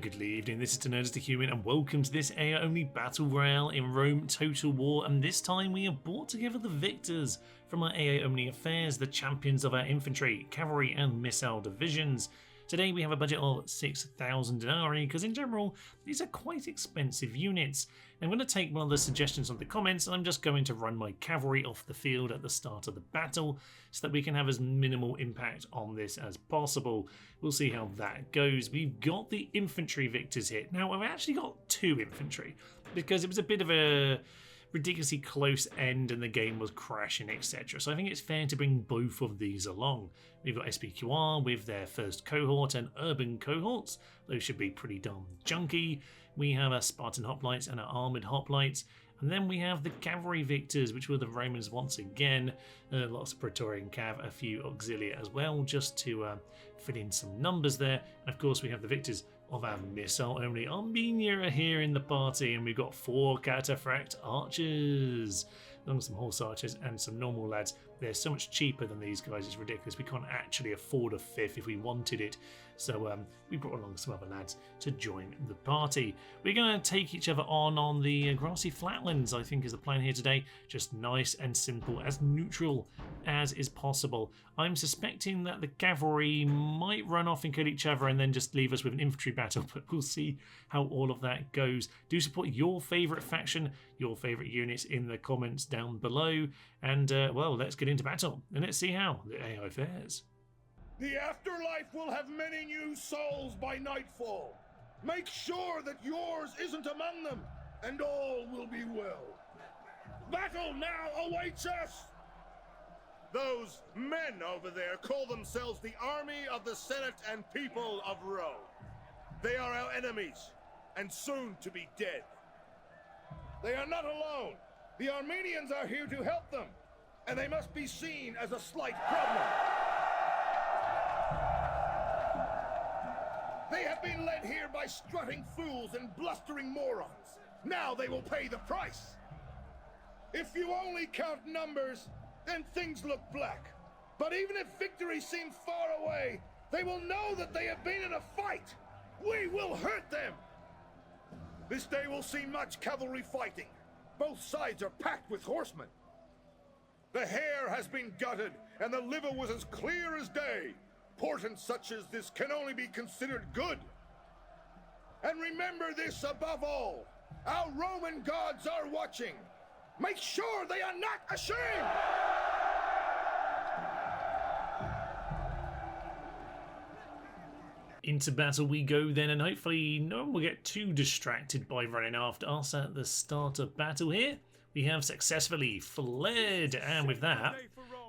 Good evening, this is Nerd the Human and welcome to this AI-only Battle Royale in Rome Total War, and this time we have brought together the victors from our AI-only affairs, the champions of our infantry, cavalry and missile divisions. Today we have a budget of 6,000 denarii because in general these are quite expensive units. I'm going to take one of the suggestions on the comments and I'm just going to run my cavalry off the field at the start of the battle so that we can have as minimal impact on this as possible. We'll see how that goes. We've got the infantry victors here. Now I've actually got two infantry because it was a bit of a ridiculously close end and the game was crashing, etc. So I think it's fair to bring both of these along. We've got SPQR with their first cohort and urban cohorts. Those should be pretty darn junky. We have our Spartan Hoplites and our armoured hoplites. And then we have the cavalry victors, which were the Romans once again. Lots of Praetorian Cav, a few auxilia as well, just to fit in some numbers there. And of course we have the victors of our missile-only Armenia are here in the party, and we've got 4 Cataphract archers, along with some horse archers and some normal lads. They're so much cheaper than these guys, it's ridiculous. We can't actually afford a 5th if we wanted it, so we brought along some other lads to join the party. We're going to take each other on the grassy flatlands, I think is the plan here today. Just nice and simple, as neutral as is possible. I'm suspecting that the cavalry might run off and kill each other and then just leave us with an infantry battle, but we'll see how all of that goes. Do support your favourite faction, your favourite units in the comments down below, and well, let's get into battle and let's see how the AI fares. The afterlife will have many new souls by nightfall. Make sure that yours isn't among them, and all will be well. Battle now awaits us! Those men over there call themselves the army of the Senate and people of Rome. They are our enemies, and soon to be dead. They are not alone. The Armenians are here to help them, and they must be seen as a slight problem. They have been led here by strutting fools and blustering morons. Now they will pay the price. If you only count numbers, then things look black. But even if victory seems far away, they will know that they have been in a fight. We will hurt them. This day will see much cavalry fighting. Both sides are packed with horsemen. The hair has been gutted, and the liver was as clear as day. Portent such as this can only be considered good. And remember this above all, our Roman gods are watching. Make sure they are not ashamed! Into battle we go then, and hopefully no one will get too distracted by running after us at the start of battle here. We have successfully fled, and with that,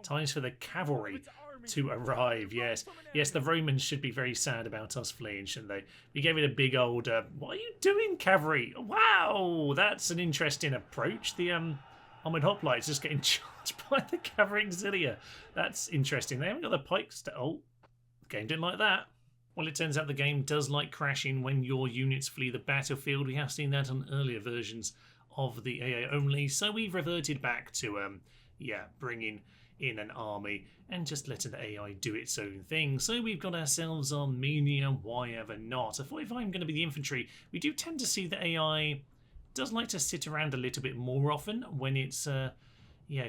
time for the cavalry to arrive. Yes, the Romans should be very sad about us fleeing, shouldn't they? We gave it a big old, what are you doing, cavalry? Wow, that's an interesting approach. The armoured hoplites just getting charged by the cavalry auxilia. That's interesting. They haven't got the pikes to... Oh, the game didn't like that. Well, it turns out the game does like crashing when your units flee the battlefield. We have seen that on earlier versions of the AA only, so we've reverted back to, bringing in an army and just letting the AI do its own thing. So we've got ourselves Armenia, why ever not? I thought if I'm going to be the infantry, we do tend to see the AI does like to sit around a little bit more often when it's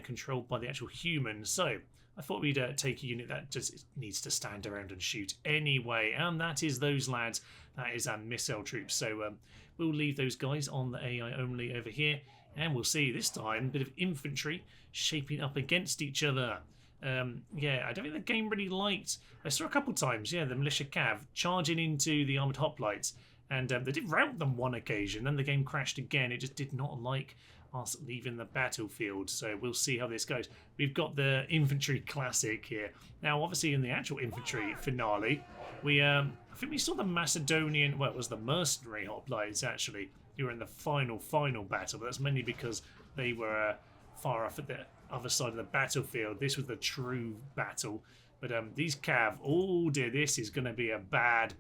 controlled by the actual human. So I thought we'd take a unit that just needs to stand around and shoot anyway, and that is those lads. That is our missile troops. So we'll leave those guys on the AI only over here, and we'll see this time a bit of infantry shaping up against each other. I don't think the game really liked... I saw a couple times, the militia cav charging into the armoured hoplites, and they did rout them one occasion, then the game crashed again. It just did not like us leaving the battlefield, so we'll see how this goes. We've got the infantry classic here. Now, obviously, in the actual infantry finale, we I think we saw the Macedonian, well, it was the mercenary hoplites actually, who were in the final battle, but that's mainly because they were far off at the other side of the battlefield. This was the true battle. But these cav, oh dear, this is going to be a bad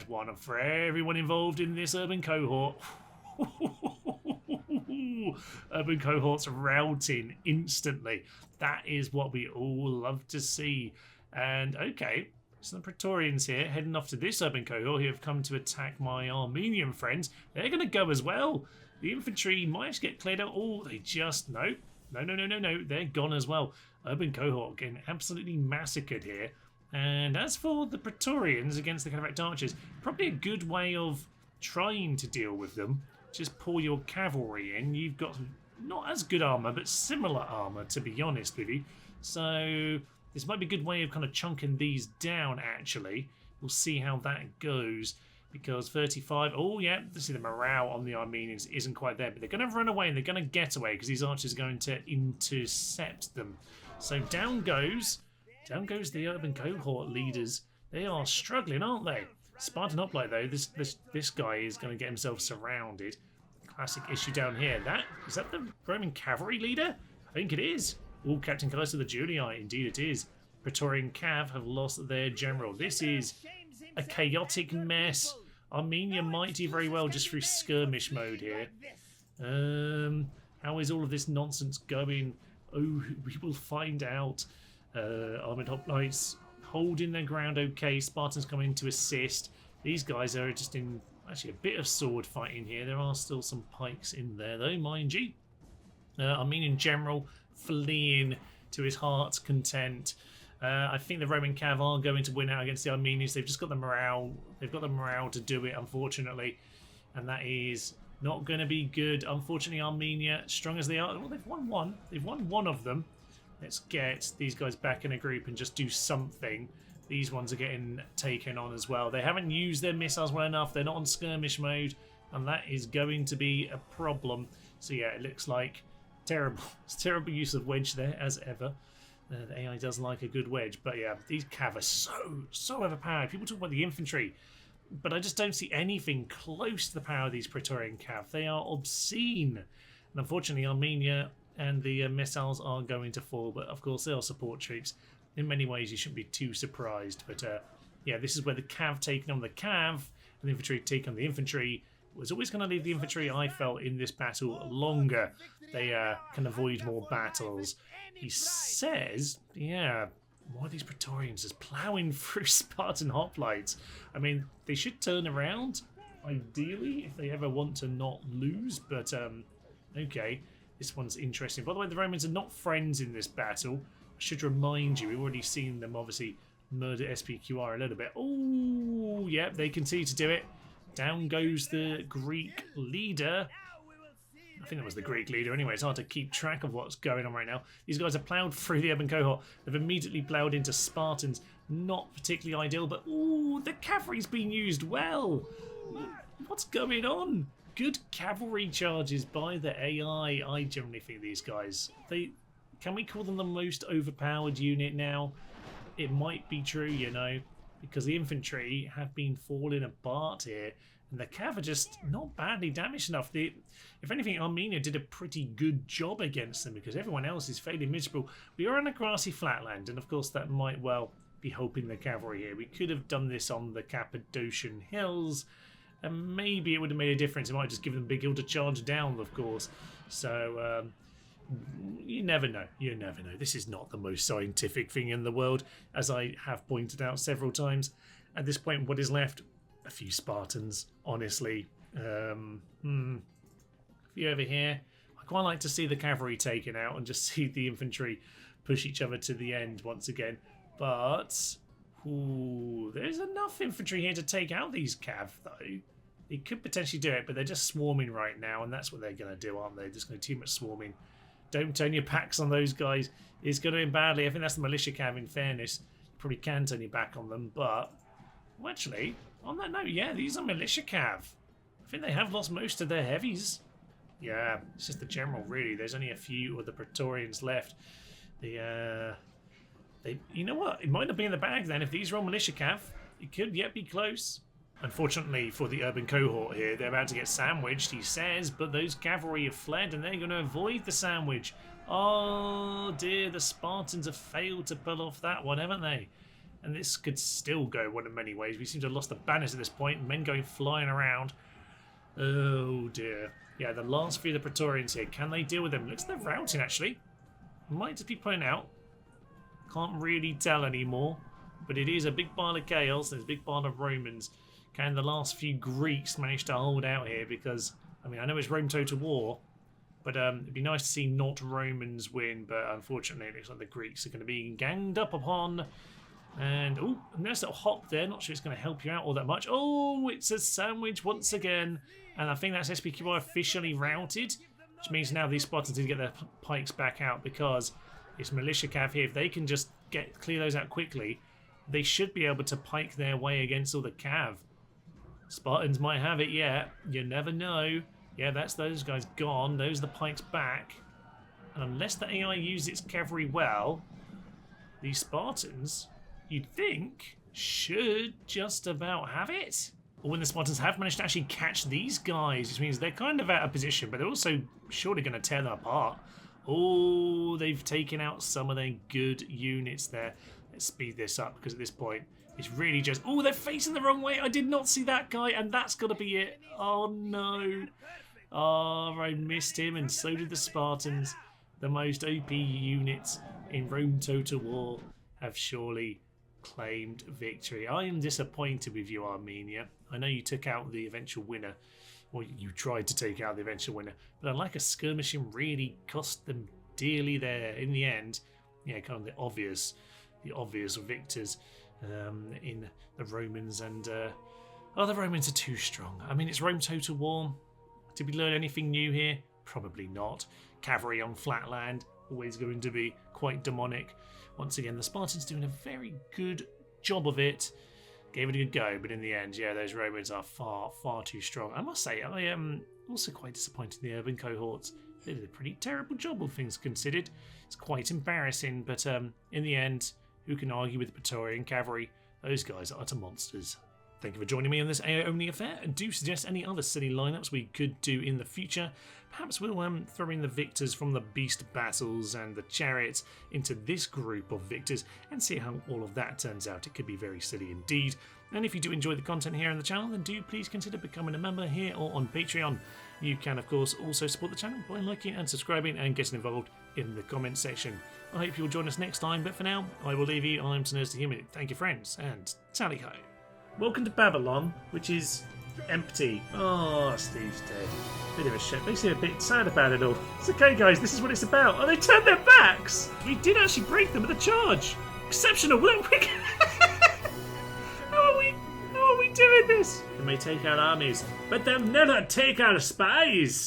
one for everyone involved in this urban cohort. Urban cohorts routing instantly. That is what we all love to see. And okay, So the Praetorians here heading off to this urban cohort who have come to attack my Armenian friends. They're going to go as well. The infantry might actually get cleared out. Oh, they just... No. No. They're gone as well. Urban cohort getting absolutely massacred here. And as for the Praetorians against the Cataphract archers, probably a good way of trying to deal with them. Just pour your cavalry in. You've got not as good armour, but similar armour, to be honest with you. So this might be a good way of kind of chunking these down, actually. We'll see how that goes. Because 35... Oh, yeah, see the morale on the Armenians isn't quite there. But they're going to run away and they're going to get away because these archers are going to intercept them. So down goes the urban cohort leaders. They are struggling, aren't they? Spartan Hoplite, though, this guy is going to get himself surrounded. Classic issue down here. Is that the Roman cavalry leader? I think it is. Oh, Captain Kaiser the Julii, indeed it is. Praetorian Cav have lost their general. This is a chaotic mess. Armenia might do very well just through skirmish mode here. How is all of this nonsense going? Oh, we will find out. Armoured Hoplites holding their ground okay. Spartans coming to assist. These guys are just in actually a bit of sword fighting here. There are still some pikes in there though, mind you. Armenian general fleeing to his heart's content. I think the Roman Cav are going to win out against the Armenians. They've just got the morale. They've got the morale to do it, unfortunately, and that is not going to be good. Unfortunately, Armenia, strong as they are, well, they've won one. They've won one of them. Let's get these guys back in a group and just do something. These ones are getting taken on as well. They haven't used their missiles well enough. They're not on skirmish mode, and that is going to be a problem. So yeah, it looks like terrible. It's terrible use of wedge there as ever. The AI does like a good wedge, but yeah, these cav are so overpowered. People talk about the infantry, but I just don't see anything close to the power of these Praetorian cav. They are obscene, and unfortunately, Armenia and the missiles are going to fall. But of course, they are support troops. In many ways, you shouldn't be too surprised. But yeah, this is where the cav taking on the cav and the infantry take on the infantry was always going to leave the infantry, I felt, in this battle longer. They can avoid more battles. He says, yeah, why are these Praetorians just ploughing through Spartan Hoplites? I mean, they should turn around, ideally, if they ever want to not lose. But, okay, this one's interesting. By the way, the Romans are not friends in this battle. I should remind you, we've already seen them, obviously, murder SPQR a little bit. Oh, yeah, they continue to do it. Down goes the Greek leader. I think that was the Greek leader anyway. It's hard to keep track of what's going on right now. These guys have ploughed through the urban cohort. They've immediately ploughed into Spartans. Not particularly ideal, but ooh, the cavalry's been used well. What's going on? Good cavalry charges by the AI. I generally think these guys, can we call them the most overpowered unit now? It might be true, you know, because the infantry have been falling apart here. And the cav are just not badly damaged enough. If anything, Armenia did a pretty good job against them because everyone else is fairly miserable. We are on a grassy flatland, and of course that might well be helping the cavalry here. We could have done this on the Cappadocian hills, and maybe it would have made a difference. It might just give them a big hill to charge down, of course. So you never know. You never know. This is not the most scientific thing in the world, as I have pointed out several times. At this point, what is left? A few Spartans, honestly. A few over here. I quite like to see the cavalry taken out and just see the infantry push each other to the end once again. But ooh, there's enough infantry here to take out these cav, though. They could potentially do it, but they're just swarming right now, and that's what they're going to do, aren't they? Just going to too much swarming. Don't turn your backs on those guys. It's going to end badly. I think that's the militia cav, in fairness. You probably can turn your back on them, but well, actually, on that note, yeah, these are militia cav. I think they have lost most of their heavies. Yeah, it's just the general, really. There's only a few of the Praetorians left. You know what? It might not be in the bag then. If these are all militia cav, it could yet be close. Unfortunately for the urban cohort here, they're about to get sandwiched, he says, but those cavalry have fled and they're going to avoid the sandwich. Oh dear, the Spartans have failed to pull off that one, haven't they? And this could still go one in many ways. We seem to have lost the banners at this point. Men going flying around. Oh dear. Yeah, the last few of the Praetorians here. Can they deal with them? Looks like they're routing, actually. Might just be pulling out. Can't really tell anymore. But it is a big pile of chaos. There's a big pile of Romans. Can the last few Greeks manage to hold out here? Because, I mean, I know it's Rome Total War, but it'd be nice to see not Romans win. But unfortunately, it looks like the Greeks are going to be ganged up upon. And, oh, a nice little hop there. Not sure it's going to help you out all that much. Oh, it's a sandwich once again. And I think that's SPQI officially routed, which means now these Spartans need to get their pikes back out because it's Militia Cav here. If they can just clear those out quickly, they should be able to pike their way against all the Cav. Spartans might have it yet. You never know. Yeah, that's those guys gone. Those are the pikes back. And unless the AI uses its cavalry well, these Spartans, you'd think, should just about have it. Or when the Spartans have managed to actually catch these guys, which means they're kind of out of position, but they're also surely going to tear them apart. Oh, they've taken out some of their good units there. Let's speed this up because at this point, it's really just... Oh, they're facing the wrong way. I did not see that guy, and that's got to be it. Oh, no. Oh, I missed him, and so did the Spartans. The most OP units in Rome Total War have surely claimed victory. I am disappointed with you, Armenia. I know you took out the eventual winner, or you tried to take out the eventual winner, but unlike a skirmishing really cost them dearly there in the end. Yeah, kind of the obvious victors in the Romans, and the Romans are too strong. I mean, it's Rome Total War. Did we learn anything new here? Probably not. Cavalry on flat land, always going to be quite demonic. Once again, the Spartans doing a very good job of it. Gave it a good go, but in the end, yeah, those Romans are far, far too strong. I must say, I am also quite disappointed in the urban cohorts. They did a pretty terrible job, all things considered. It's quite embarrassing, but in the end, who can argue with the Praetorian Cavalry? Those guys are utter monsters. Thank you for joining me on this AI-only affair, and do suggest any other silly lineups we could do in the future. Perhaps we'll throw in the victors from the beast battles and the chariots into this group of victors and see how all of that turns out. It could be very silly indeed. And if you do enjoy the content here on the channel, then do please consider becoming a member here or on Patreon. You can, of course, also support the channel by liking and subscribing and getting involved in the comment section. I hope you'll join us next time, but for now, I will leave you. I'm Nerds the Human. Thank you, friends, and tally ho. Welcome to Babylon, which is empty. Oh, Steve's dead. Bit of a shit. They seem a bit sad about it all. It's okay, guys. This is what it's about. Oh, they turned their backs. We did actually break them with a charge. Exceptional. How are we doing this? They may take out armies, but they'll never take our spies.